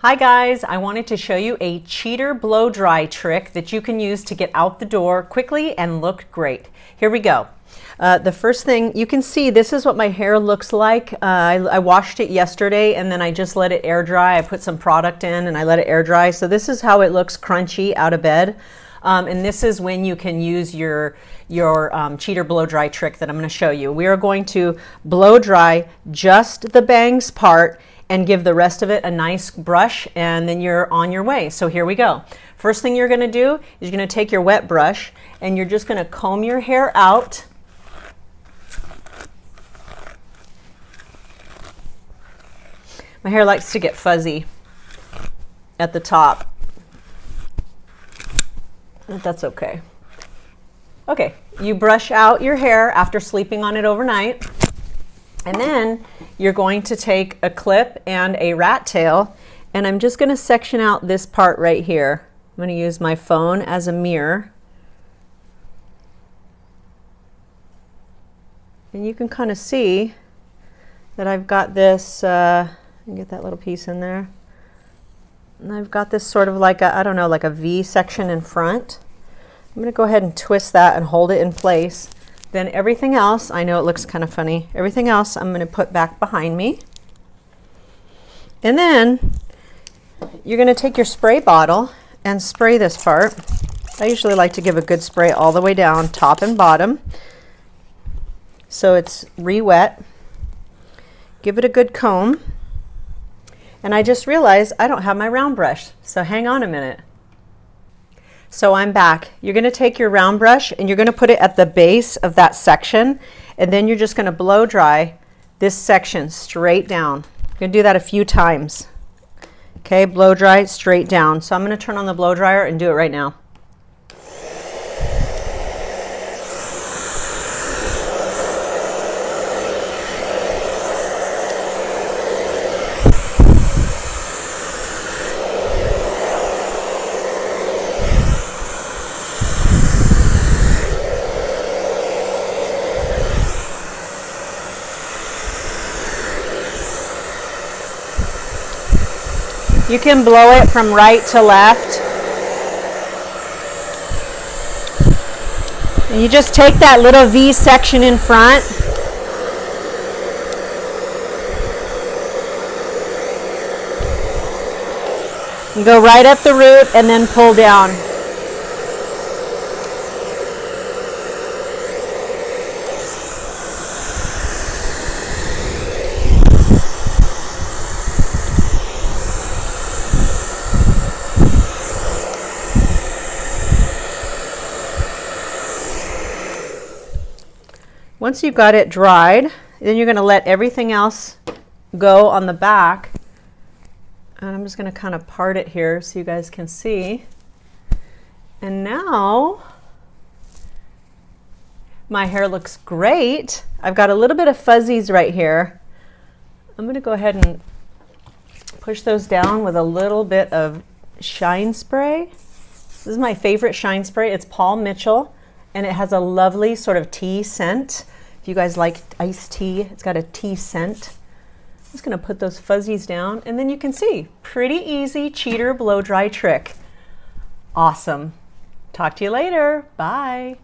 Hi guys, I wanted to show you a cheater blow dry trick that you can use to get out the door quickly and look great. Here we go. The first thing you can see, this is what my hair looks like. I washed it yesterday and then I just let it air dry. I put some product in and I let it air dry. So this is how it looks crunchy out of bed. And this is when you can use your cheater blow dry trick that I'm going to show you. We are going to blow dry just the bangs part and give the rest of it a nice brush, and then you're on your way. So here we go. First thing you're going to do is you're going to take your wet brush and you're just going to comb your hair out. My hair likes to get fuzzy at the top, but that's okay. Okay, you brush out your hair after sleeping on it overnight. And then you're going to take a clip and a rat tail, and I'm just going to section out this part right here. I'm going to use my phone as a mirror. And you can kind of see that I've got this, get that little piece in there. And I've got this sort of like a, I don't know, like a V section in front. I'm going to go ahead and twist that and hold it in place. Then everything else, I know it looks kind of funny, everything else I'm going to put back behind me. And then you're going to take your spray bottle and spray this part. I usually like to give a good spray all the way down, top and bottom, so it's re-wet. Give it a good comb. And I just realized I don't have my round brush, so hang on a minute. So I'm back. You're going to take your round brush and you're going to put it at the base of that section, and then you're just going to blow dry this section straight down. You're going to do that a few times. Okay, blow dry straight down. So I'm going to turn on the blow dryer and do it right now. You can blow it from right to left. And you just take that little V section in front. You go right up the root and then pull down. Once you've got it dried, then you're going to let everything else go on the back. And I'm just going to kind of part it here so you guys can see. And now my hair looks great. I've got a little bit of fuzzies right here. I'm going to go ahead and push those down with a little bit of shine spray. This is my favorite shine spray. It's Paul Mitchell, and it has a lovely sort of tea scent. If you guys like iced tea, it's got a tea scent. I'm just going to put those fuzzies down, and then you can see, pretty easy cheater blow dry trick. Awesome. Talk to you later. Bye.